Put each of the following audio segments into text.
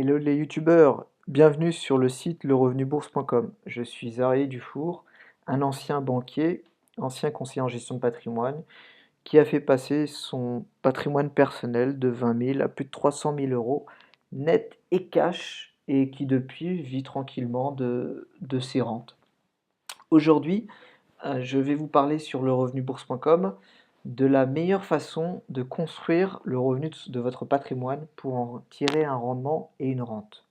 Hello les youtubeurs, bienvenue sur le site lerevenusbourse.com. Je suis Arié Dufour, un ancien banquier, ancien conseiller en gestion de patrimoine, qui a fait passer son patrimoine personnel de 20 000 à plus de 300 000 euros net et cash, et qui depuis vit tranquillement de ses rentes. Aujourd'hui, je vais vous parler sur lerevenusbourse.com de la meilleure façon de construire le revenu de votre patrimoine pour en tirer un rendement et une rente.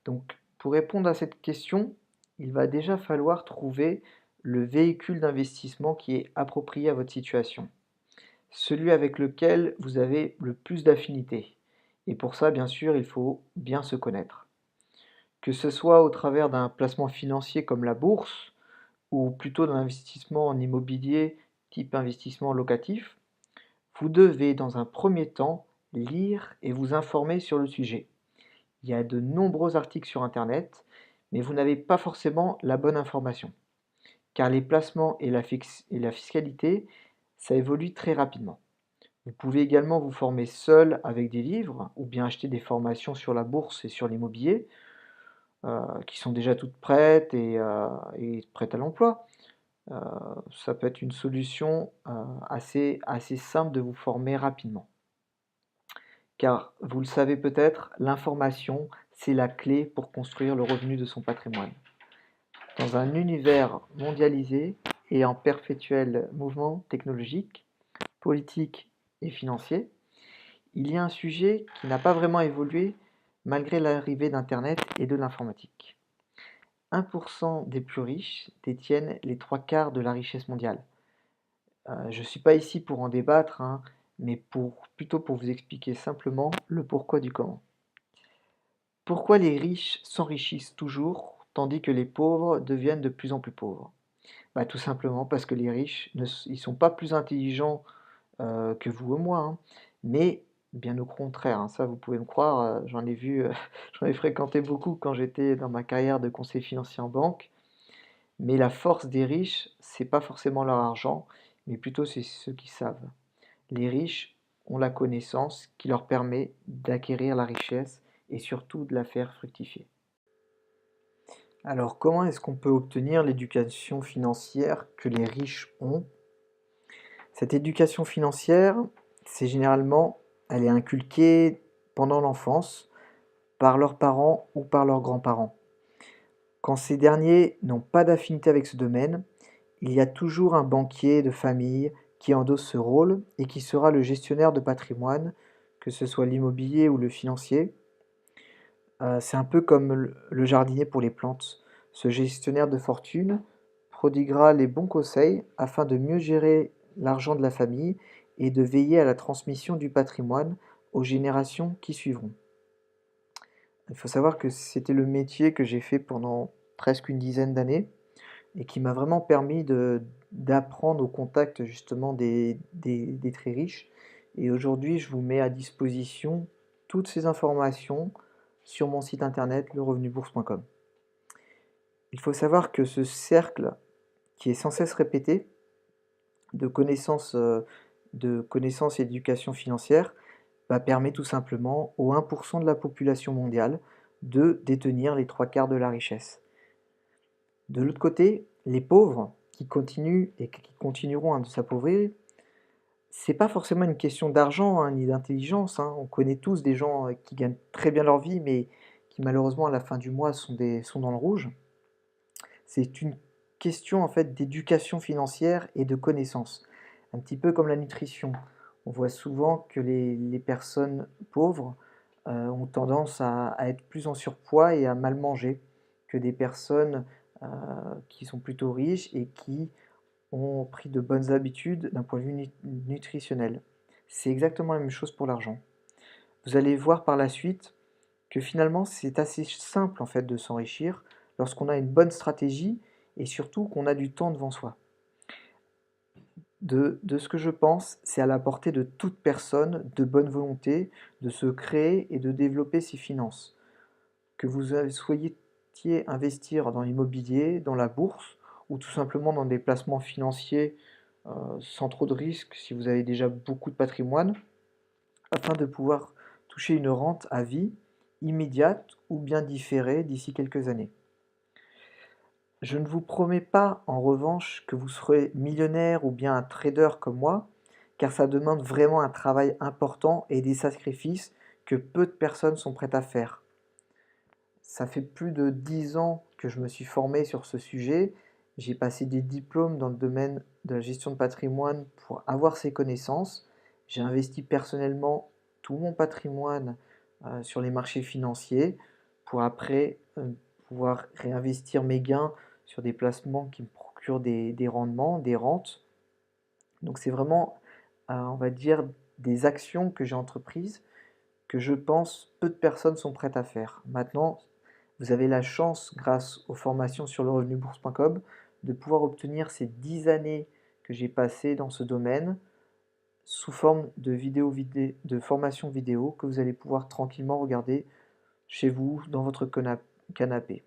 Donc, pour répondre à cette question, il va déjà falloir trouver le véhicule d'investissement qui est approprié à votre situation, celui avec lequel vous avez le plus d'affinité. Et pour ça, bien sûr, il faut bien se connaître. Que ce soit au travers d'un placement financier comme la bourse, ou plutôt d'un investissement en immobilier type investissement locatif, vous devez dans un premier temps lire et vous informer sur le sujet. Il y a de nombreux articles sur Internet, mais vous n'avez pas forcément la bonne information, car les placements et la fiscalité, ça évolue très rapidement. Vous pouvez également vous former seul avec des livres, ou bien acheter des formations sur la bourse et sur l'immobilier, qui sont déjà toutes prêtes et prêtes à l'emploi. Euh, Ça peut être une solution assez simple de vous former rapidement. Car vous le savez peut-être, l'information, c'est la clé pour construire le revenu de son patrimoine. Dans un univers mondialisé et en perpétuel mouvement technologique, politique et financier, il y a un sujet qui n'a pas vraiment évolué malgré l'arrivée d'Internet et de l'informatique. 1% des plus riches détiennent les trois quarts de la richesse mondiale. Je ne suis pas ici pour en débattre, hein, mais plutôt pour vous expliquer simplement le pourquoi du comment. Pourquoi les riches s'enrichissent toujours, tandis que les pauvres deviennent de plus en plus pauvres? Bah, tout simplement parce que les riches, ils sont pas plus intelligents que vous et moi, hein, mais bien au contraire, hein, ça vous pouvez me croire, j'en ai vu, j'en ai fréquenté beaucoup quand j'étais dans ma carrière de conseiller financier en banque. Mais la force des riches, c'est pas forcément leur argent, mais plutôt c'est ceux qui savent. Les riches ont la connaissance qui leur permet d'acquérir la richesse et surtout de la faire fructifier. Alors, comment est-ce qu'on peut obtenir l'éducation financière que les riches ont? Cette éducation financière, c'est généralement, elle est inculquée pendant l'enfance par leurs parents ou par leurs grands-parents. Quand ces derniers n'ont pas d'affinité avec ce domaine, il y a toujours un banquier de famille qui endosse ce rôle et qui sera le gestionnaire de patrimoine, que ce soit l'immobilier ou le financier. C'est un peu comme le jardinier pour les plantes. Ce gestionnaire de fortune prodiguera les bons conseils afin de mieux gérer l'argent de la famille et de veiller à la transmission du patrimoine aux générations qui suivront. Il faut savoir que c'était le métier que j'ai fait pendant presque une dizaine d'années et qui m'a vraiment permis d'apprendre au contact justement des très riches. Et aujourd'hui, je vous mets à disposition toutes ces informations sur mon site internet lerevenusbourse.com. Il faut savoir que ce cercle qui est sans cesse répété de connaissances et d'éducation financière permet tout simplement aux 1% de la population mondiale de détenir les trois quarts de la richesse. De l'autre côté, les pauvres qui continuent et qui continueront de s'appauvrir, c'est pas forcément une question d'argent, hein, ni d'intelligence, hein. On connaît tous des gens qui gagnent très bien leur vie, mais qui malheureusement à la fin du mois sont dans le rouge. C'est une question en fait d'éducation financière et de connaissance. Un petit peu comme la nutrition. On voit souvent que les personnes pauvres ont tendance à être plus en surpoids et à mal manger que des personnes qui sont plutôt riches et qui ont pris de bonnes habitudes d'un point de vue nutritionnel. C'est exactement la même chose pour l'argent. Vous allez voir par la suite que finalement c'est assez simple en fait de s'enrichir lorsqu'on a une bonne stratégie et surtout qu'on a du temps devant soi. De ce que je pense, c'est à la portée de toute personne de bonne volonté de se créer et de développer ses finances. Que vous soyez investir dans l'immobilier, dans la bourse ou tout simplement dans des placements financiers sans trop de risques si vous avez déjà beaucoup de patrimoine, afin de pouvoir toucher une rente à vie immédiate ou bien différée d'ici quelques années. Je ne vous promets pas, en revanche, que vous serez millionnaire ou bien un trader comme moi, car ça demande vraiment un travail important et des sacrifices que peu de personnes sont prêtes à faire. Ça fait plus de 10 ans que je me suis formé sur ce sujet. J'ai passé des diplômes dans le domaine de la gestion de patrimoine pour avoir ces connaissances. J'ai investi personnellement tout mon patrimoine sur les marchés financiers pour après pouvoir réinvestir mes gains sur des placements qui me procurent des rendements, des rentes. Donc c'est vraiment, on va dire, des actions que j'ai entreprises que je pense peu de personnes sont prêtes à faire. Maintenant, vous avez la chance, grâce aux formations sur lerevenubourse.com, de pouvoir obtenir ces 10 années que j'ai passées dans ce domaine sous forme de de formation vidéo que vous allez pouvoir tranquillement regarder chez vous, dans votre canapé.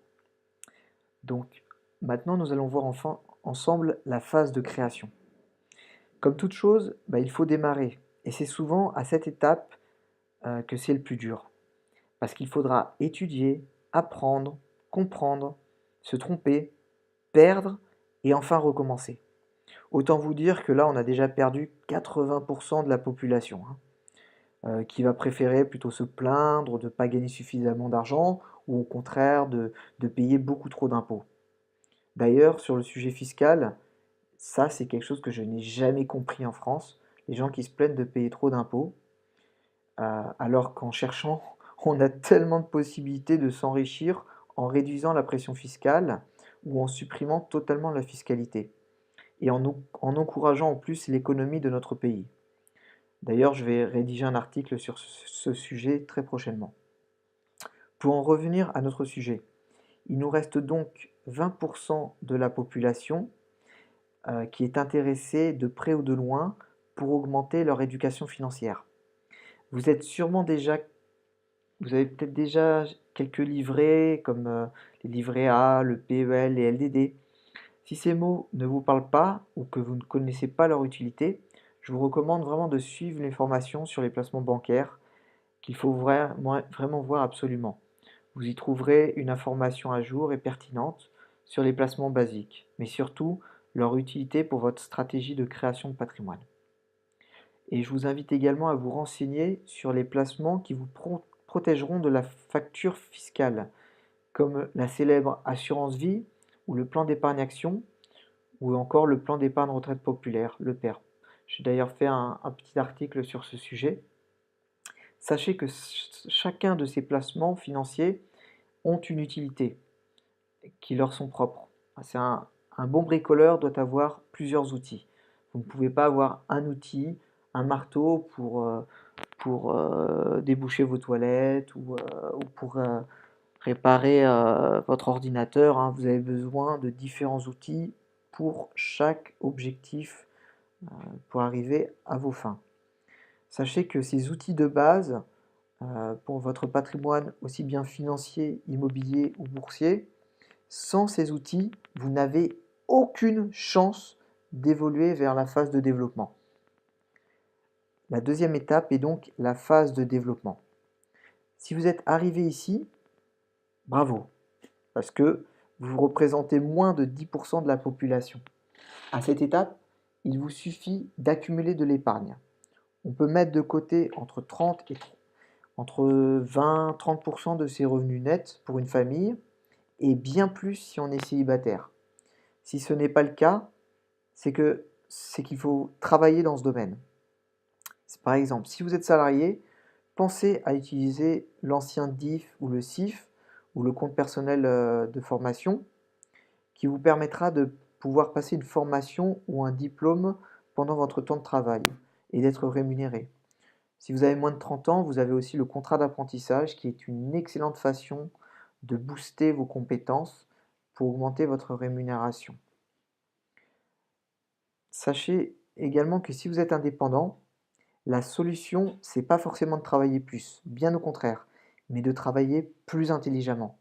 Donc, maintenant, nous allons voir enfin ensemble la phase de création. Comme toute chose, il faut démarrer. Et c'est souvent à cette étape que c'est le plus dur. Parce qu'il faudra étudier, apprendre, comprendre, se tromper, perdre et enfin recommencer. Autant vous dire que là, on a déjà perdu 80% de la population, hein, qui va préférer plutôt se plaindre de ne pas gagner suffisamment d'argent ou au contraire de payer beaucoup trop d'impôts. D'ailleurs, sur le sujet fiscal, ça c'est quelque chose que je n'ai jamais compris en France, les gens qui se plaignent de payer trop d'impôts, alors qu'en cherchant, on a tellement de possibilités de s'enrichir en réduisant la pression fiscale ou en supprimant totalement la fiscalité et en encourageant en plus l'économie de notre pays. D'ailleurs, je vais rédiger un article sur ce sujet très prochainement. Pour en revenir à notre sujet, il nous reste donc 20% de la population qui est intéressée de près ou de loin pour augmenter leur éducation financière. Vous êtes sûrement déjà Vous avez peut-être déjà quelques livrets comme les livrets A, le PEL, les LDD. Si ces mots ne vous parlent pas ou que vous ne connaissez pas leur utilité, je vous recommande vraiment de suivre les formations sur les placements bancaires qu'il faut vraiment voir absolument. Vous y trouverez une information à jour et pertinente sur les placements basiques, mais surtout leur utilité pour votre stratégie de création de patrimoine. Et je vous invite également à vous renseigner sur les placements qui vous protégeront de la facture fiscale, comme la célèbre assurance vie ou le plan d'épargne action ou encore le plan d'épargne retraite populaire, le PER. J'ai d'ailleurs fait un petit article sur ce sujet. Sachez que chacun de ces placements financiers ont une utilité qui leur sont propres. Un bon bricoleur doit avoir plusieurs outils. Vous ne pouvez pas avoir un outil, un marteau pour déboucher vos toilettes ou pour réparer votre ordinateur, hein. Vous avez besoin de différents outils pour chaque objectif pour arriver à vos fins. Sachez que ces outils de base pour votre patrimoine, aussi bien financier, immobilier ou boursier, sans ces outils, vous n'avez aucune chance d'évoluer vers la phase de développement. La deuxième étape est donc la phase de développement. Si vous êtes arrivé ici, bravo, parce que vous représentez moins de 10% de la population. À cette étape, il vous suffit d'accumuler de l'épargne. On peut mettre de côté entre 20-30% de ses revenus nets pour une famille et bien plus si on est célibataire. Si ce n'est pas le cas, c'est qu'il faut travailler dans ce domaine. Par exemple, si vous êtes salarié, pensez à utiliser l'ancien DIF ou le CIF ou le compte personnel de formation qui vous permettra de pouvoir passer une formation ou un diplôme pendant votre temps de travail et d'être rémunéré. Si vous avez moins de 30 ans, vous avez aussi le contrat d'apprentissage qui est une excellente façon de booster vos compétences pour augmenter votre rémunération. Sachez également que si vous êtes indépendant, la solution, c'est pas forcément de travailler plus, bien au contraire, mais de travailler plus intelligemment.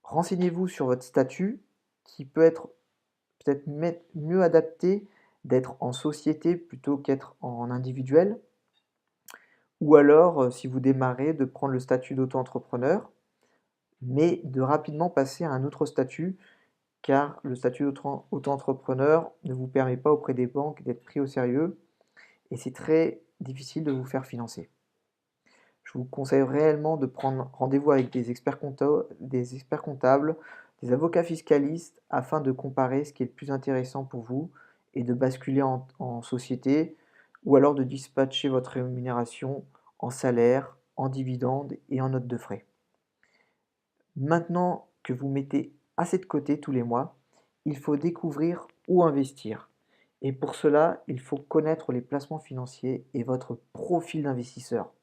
Renseignez-vous sur votre statut qui peut être peut-être mieux adapté d'être en société plutôt qu'être en individuel, Ou alors, si vous démarrez, de prendre le statut d'auto-entrepreneur, mais de rapidement passer à un autre statut, car le statut auto-entrepreneur ne vous permet pas auprès des banques d'être pris au sérieux et c'est très difficile de vous faire financer. Je vous conseille réellement de prendre rendez-vous avec des experts comptables, des avocats fiscalistes, afin de comparer ce qui est le plus intéressant pour vous et de basculer en société, ou alors de dispatcher votre rémunération en salaire, en dividendes et en notes de frais. Maintenant que vous mettez assez de côté tous les mois, il faut découvrir où investir. Et pour cela, il faut connaître les placements financiers et votre profil d'investisseur.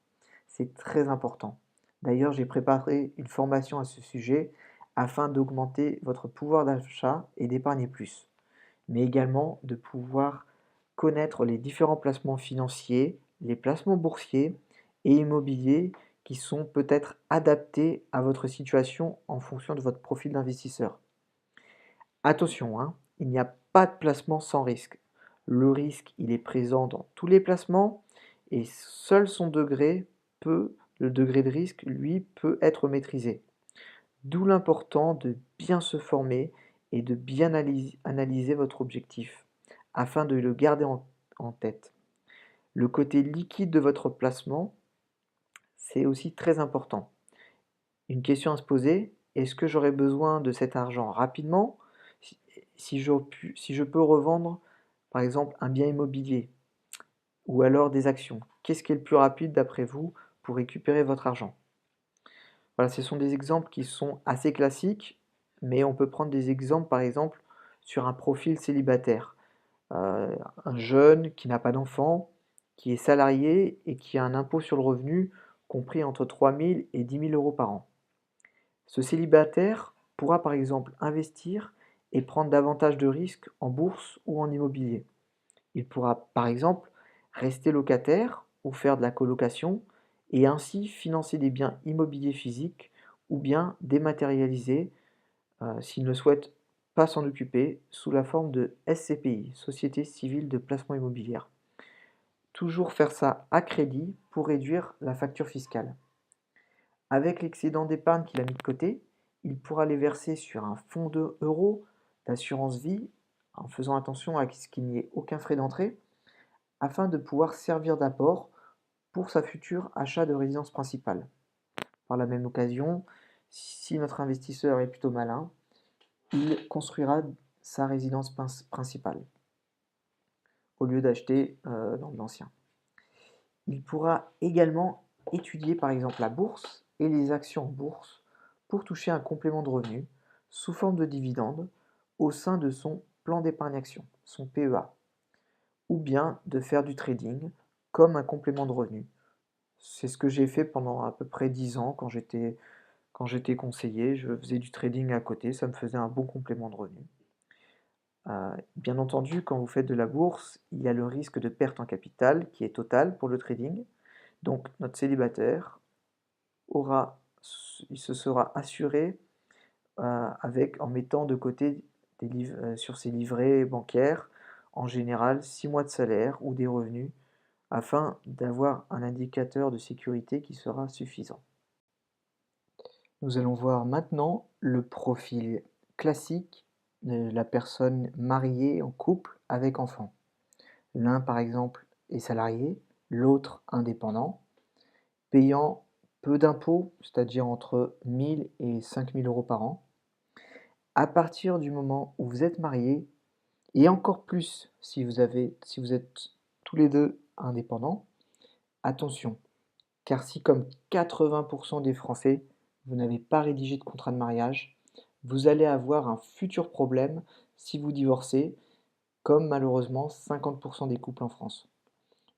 C'est très important. D'ailleurs, j'ai préparé une formation à ce sujet afin d'augmenter votre pouvoir d'achat et d'épargner plus, mais également de pouvoir connaître les différents placements financiers, les placements boursiers et immobiliers qui sont peut-être adaptés à votre situation en fonction de votre profil d'investisseur. Attention, hein, il n'y a pas de placement sans risque. Le risque, il est présent dans tous les placements et seul son degré le degré de risque, lui, peut être maîtrisé. D'où l'important de bien se former et de bien analyser votre objectif afin de le garder en tête. Le côté liquide de votre placement, c'est aussi très important. Une question à se poser, est-ce que j'aurais besoin de cet argent rapidement si, si je peux revendre par exemple un bien immobilier ou alors des actions? Qu'est-ce qui est le plus rapide d'après vous pour récupérer votre argent? Voilà, ce sont des exemples qui sont assez classiques, mais on peut prendre des exemples par exemple sur un profil célibataire. Euh, un jeune qui n'a pas d'enfant, qui est salarié et qui a un impôt sur le revenu compris entre 3 000 et 10 000 € par an. Ce célibataire pourra par exemple investir et prendre davantage de risques en bourse ou en immobilier. Il pourra par exemple rester locataire ou faire de la colocation et ainsi financer des biens immobiliers physiques ou bien dématérialisés s'il ne souhaite pas s'en occuper sous la forme de SCPI, Société Civile de Placement Immobilière. Toujours faire ça à crédit pour réduire la facture fiscale. Avec l'excédent d'épargne qu'il a mis de côté, il pourra les verser sur un fonds d'euros d'assurance vie en faisant attention à ce qu'il n'y ait aucun frais d'entrée afin de pouvoir servir d'apport pour sa future achat de résidence principale. Par la même occasion, si notre investisseur est plutôt malin, il construira sa résidence principale au lieu d'acheter dans de l'ancien. Il pourra également étudier par exemple la bourse et les actions en bourse pour toucher un complément de revenu sous forme de dividende au sein de son plan d'épargne action, son PEA, ou bien de faire du trading comme un complément de revenu. C'est ce que j'ai fait pendant à peu près 10 ans quand j'étais conseiller, je faisais du trading à côté, ça me faisait un bon complément de revenu. Bien entendu, quand vous faites de la bourse, il y a le risque de perte en capital qui est total pour le trading. Donc notre célibataire il se sera assuré en mettant de côté sur ses livrets bancaires, en général 6 mois de salaire ou des revenus, afin d'avoir un indicateur de sécurité qui sera suffisant. Nous allons voir maintenant le profil classique de la personne mariée en couple avec enfant. L'un, par exemple, est salarié, l'autre indépendant, payant peu d'impôts, c'est-à-dire entre 1 000 et 5 000 € par an. À partir du moment où vous êtes marié, et encore plus si vous êtes tous les deux indépendants, attention, car si comme 80% des Français, vous n'avez pas rédigé de contrat de mariage, vous allez avoir un futur problème si vous divorcez, comme malheureusement 50% des couples en France.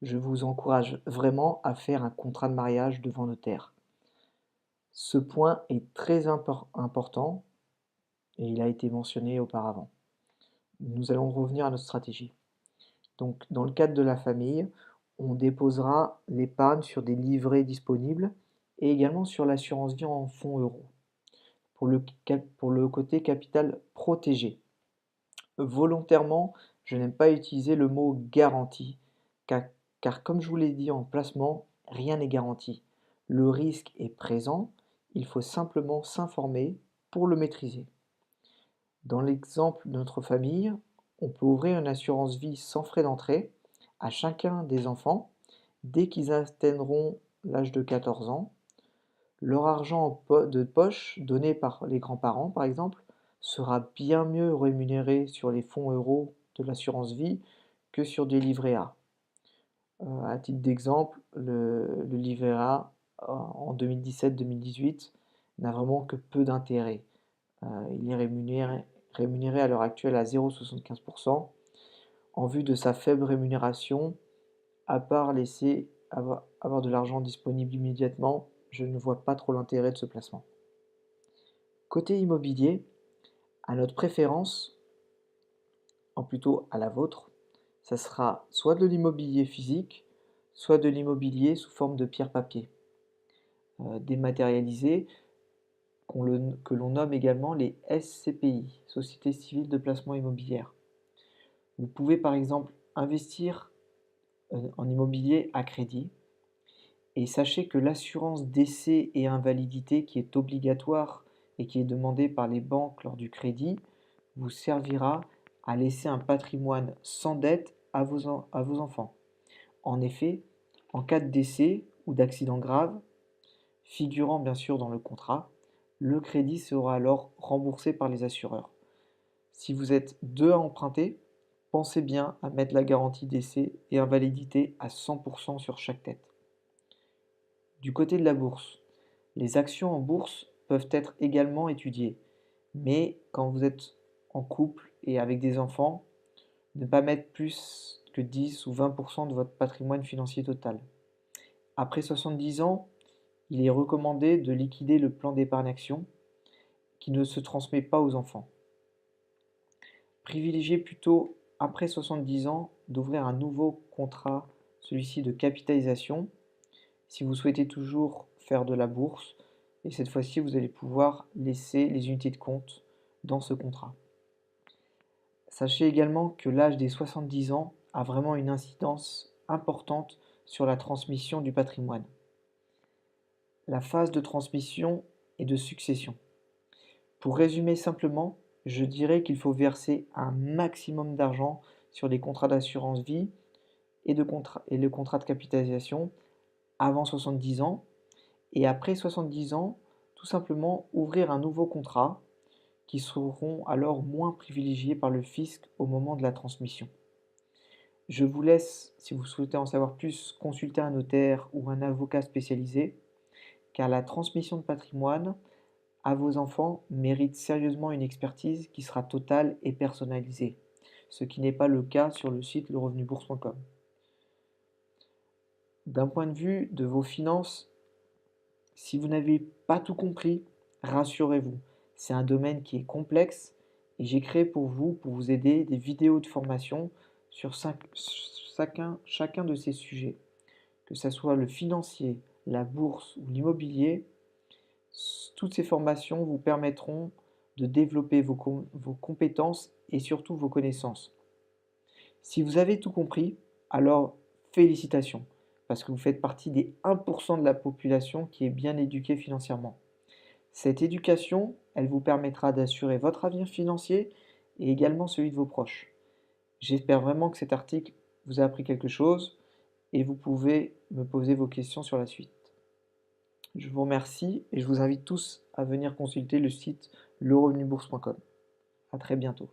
Je vous encourage vraiment à faire un contrat de mariage devant notaire. Ce point est très important et il a été mentionné auparavant. Nous allons revenir à notre stratégie. Donc, dans le cadre de la famille, on déposera l'épargne sur des livrets disponibles et également sur l'assurance vie en fonds euros. Pour le côté capital protégé. Volontairement, je n'aime pas utiliser le mot garantie, car comme je vous l'ai dit en placement, rien n'est garanti. Le risque est présent, il faut simplement s'informer pour le maîtriser. Dans l'exemple de notre famille, on peut ouvrir une assurance vie sans frais d'entrée à chacun des enfants dès qu'ils atteindront l'âge de 14 ans. Leur argent de poche donné par les grands-parents, par exemple, sera bien mieux rémunéré sur les fonds euros de l'assurance vie que sur des livrets A. À titre d'exemple, le livret A en 2017-2018 n'a vraiment que peu d'intérêt. Il est rémunéré à l'heure actuelle à 0,75%. En vue de sa faible rémunération, à part laisser avoir de l'argent disponible immédiatement, je ne vois pas trop l'intérêt de ce placement. Côté immobilier, à notre préférence, en plutôt à la vôtre, ça sera soit de l'immobilier physique, soit de l'immobilier sous forme de pierre-papier, dématérialisé, que l'on nomme également les SCPI, Sociétés civiles de placement immobilière. Vous pouvez par exemple investir en immobilier à crédit, et sachez que l'assurance décès et invalidité qui est obligatoire et qui est demandée par les banques lors du crédit vous servira à laisser un patrimoine sans dette à vos enfants. En effet, en cas de décès ou d'accident grave, figurant bien sûr dans le contrat, le crédit sera alors remboursé par les assureurs. Si vous êtes deux à emprunter, pensez bien à mettre la garantie décès et invalidité à 100% sur chaque tête. Du côté de la bourse, les actions en bourse peuvent être également étudiées, mais quand vous êtes en couple et avec des enfants, ne pas mettre plus que 10 ou 20% de votre patrimoine financier total. Après 70 ans, il est recommandé de liquider le plan d'épargne action qui ne se transmet pas aux enfants. Privilégiez plutôt, après 70 ans, d'ouvrir un nouveau contrat, celui-ci de capitalisation, si vous souhaitez toujours faire de la bourse, et cette fois-ci, vous allez pouvoir laisser les unités de compte dans ce contrat. Sachez également que l'âge des 70 ans a vraiment une incidence importante sur la transmission du patrimoine. La phase de transmission et de succession. Pour résumer simplement, je dirais qu'il faut verser un maximum d'argent sur les contrats d'assurance vie et le contrat de capitalisation avant 70 ans, et après 70 ans, tout simplement ouvrir un nouveau contrat qui seront alors moins privilégiés par le fisc au moment de la transmission. Je vous laisse, si vous souhaitez en savoir plus, consulter un notaire ou un avocat spécialisé, car la transmission de patrimoine à vos enfants mérite sérieusement une expertise qui sera totale et personnalisée, ce qui n'est pas le cas sur le site lerevenubourse.com. D'un point de vue de vos finances, si vous n'avez pas tout compris, rassurez-vous, c'est un domaine qui est complexe et j'ai créé pour vous aider des vidéos de formation sur chacun de ces sujets. Que ce soit le financier, la bourse ou l'immobilier, toutes ces formations vous permettront de développer vos compétences et surtout vos connaissances. Si vous avez tout compris, alors félicitations, parce que vous faites partie des 1% de la population qui est bien éduquée financièrement. Cette éducation, elle vous permettra d'assurer votre avenir financier et également celui de vos proches. J'espère vraiment que cet article vous a appris quelque chose et vous pouvez me poser vos questions sur la suite. Je vous remercie et je vous invite tous à venir consulter le site lerevenubourse.com. À très bientôt.